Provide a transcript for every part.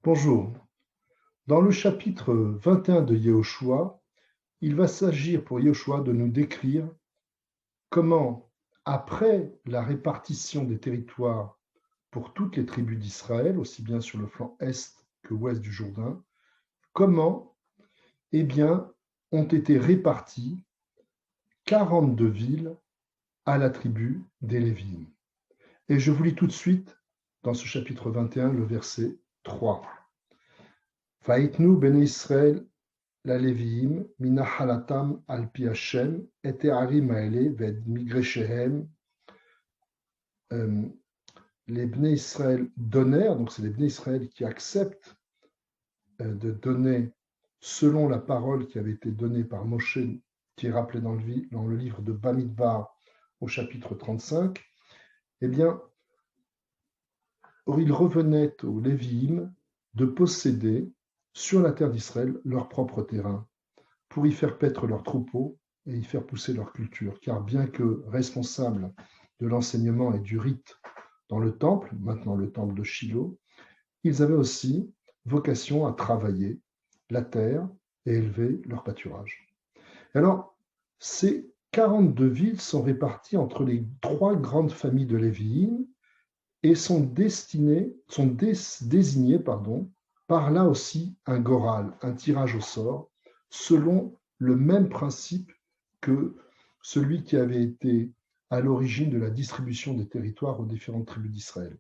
Bonjour. Dans le chapitre 21 de Yehoshua, il va s'agir pour Yehoshua de nous décrire comment, après la répartition des territoires pour toutes les tribus d'Israël, aussi bien sur le flanc est que ouest du Jourdain, comment ont été réparties 42 villes à la tribu des Lévites. Et je vous lis tout de suite dans ce chapitre 21 le verset 3. Vaïtnu ben Israël ללוויים מנחלתם על פי השם את הערים האלה ואת מגרשיהם. Les Bnei Israël donnèrent, donc c'est les Bnei Israël qui acceptent de donner selon la parole qui avait été donnée par Moshe, qui est rappelée dans le livre de Bamidbar au chapitre 35, eh bien, il revenait aux Lévi'im de posséder sur la terre d'Israël leur propre terrain, pour y faire paître leurs troupeaux et y faire pousser leur culture. Car bien que responsables de l'enseignement et du rite dans le temple, maintenant le temple de Shiloh, ils avaient aussi vocation à travailler la terre et élever leur pâturage. Alors, ces 42 villes sont réparties entre les trois grandes familles de Lévi'im et sont désignées par là aussi un goral, un tirage au sort, selon le même principe que celui qui avait été à l'origine de la distribution des territoires aux différentes tribus d'Israël.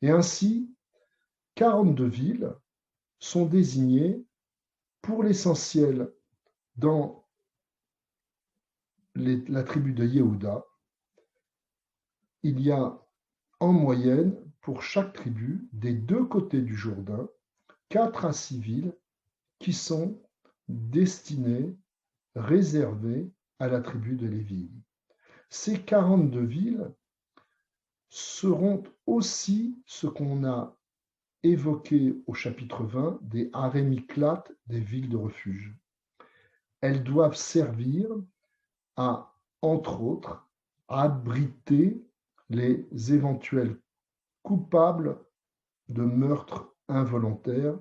Et ainsi, 42 villes sont désignées pour l'essentiel dans la tribu de Yehuda. Il y a en moyenne, pour chaque tribu, des deux côtés du Jourdain, 4 à 6 villes qui sont destinées, réservées à la tribu de Lévi. Ces 42 villes seront aussi ce qu'on a évoqué au chapitre 20 des Harémiklat, des villes de refuge. Elles doivent servir à, entre autres, abriter les éventuels coupables de meurtres involontaires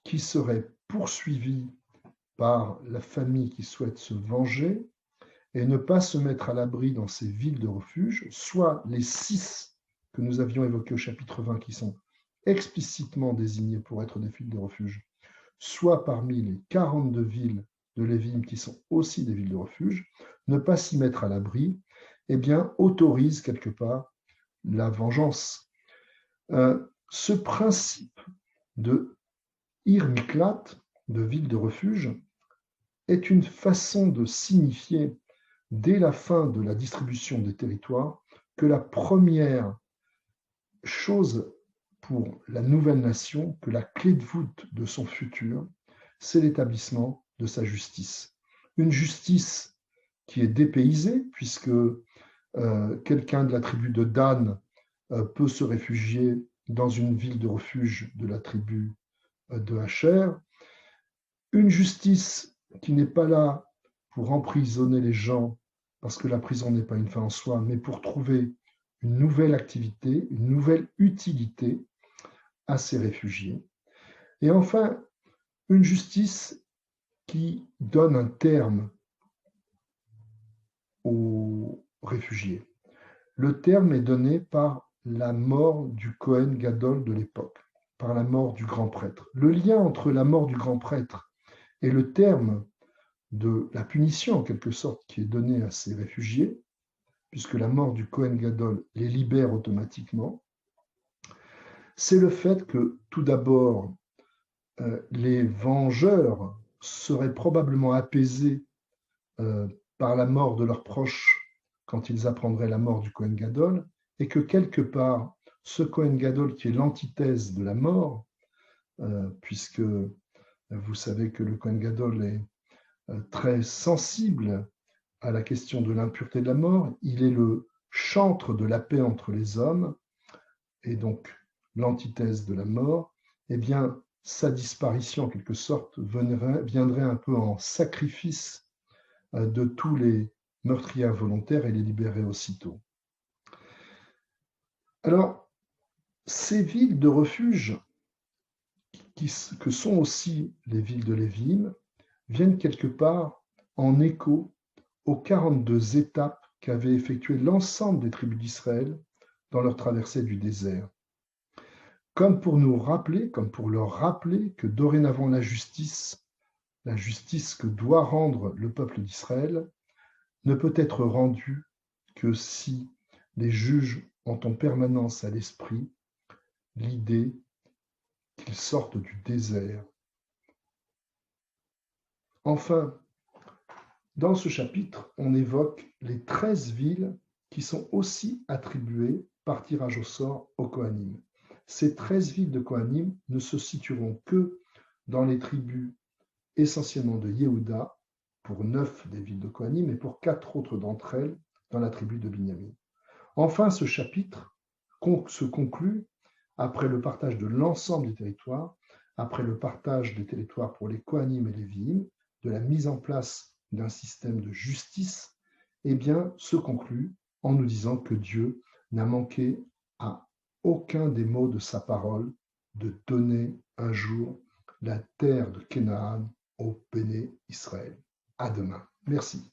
qui seraient poursuivis par la famille qui souhaite se venger et ne pas se mettre à l'abri dans ces villes de refuge, soit les 6 que nous avions évoqués au chapitre 20 qui sont explicitement désignés pour être des villes de refuge, soit parmi les 42 villes de Lévim qui sont aussi des villes de refuge, ne pas s'y mettre à l'abri, autorise quelque part la vengeance. Ce principe de Ir Miklat, de ville de refuge, est une façon de signifier, dès la fin de la distribution des territoires, que la première chose pour la nouvelle nation, que la clé de voûte de son futur, c'est l'établissement de sa justice. Une justice qui est dépaysée, puisque quelqu'un de la tribu de Dan peut se réfugier dans une ville de refuge de la tribu de Asher. Une justice qui n'est pas là pour emprisonner les gens, parce que la prison n'est pas une fin en soi, mais pour trouver une nouvelle activité, une nouvelle utilité à ces réfugiés. Et enfin, une justice qui donne un terme aux réfugiés. Le terme est donné par la mort du Kohen Gadol de l'époque, par la mort du grand prêtre. Le lien entre la mort du grand prêtre et le terme de la punition, en quelque sorte, qui est donnée à ces réfugiés, puisque la mort du Kohen Gadol les libère automatiquement, c'est le fait que, tout d'abord, les vengeurs seraient probablement apaisés par la mort de leurs proches quand ils apprendraient la mort du Kohen Gadol, et que quelque part, ce Kohen Gadol qui est l'antithèse de la mort, puisque vous savez que le Kohen Gadol est très sensible à la question de l'impureté de la mort, il est le chantre de la paix entre les hommes, et donc l'antithèse de la mort, sa disparition, en quelque sorte, viendrait un peu en sacrifice de tous les meurtriers volontaires et les libérer aussitôt. Alors, ces villes de refuge que sont aussi les villes de Lévim, viennent quelque part en écho aux 42 étapes qu'avaient effectuées l'ensemble des tribus d'Israël dans leur traversée du désert. Comme pour nous rappeler, comme pour leur rappeler que dorénavant la justice que doit rendre le peuple d'Israël, ne peut être rendue que si les juges ont en permanence à l'esprit l'idée qu'ils sortent du désert. Enfin, dans ce chapitre, on évoque les 13 villes qui sont aussi attribuées par tirage au sort aux Kohanim. Ces 13 villes de Kohanim ne se situeront que dans les tribus essentiellement de Yehuda, pour 9 des villes de Kohanim, et pour 4 autres d'entre elles dans la tribu de Binyamin. Enfin, ce chapitre se conclut après le partage de l'ensemble des territoires, après le partage des territoires pour les Kohanim et les Lévi'im, de la mise en place d'un système de justice, eh bien, se conclut en nous disant que Dieu n'a manqué à aucun des mots de sa parole de donner un jour la terre de Canaan au Béné Israël. À demain. Merci.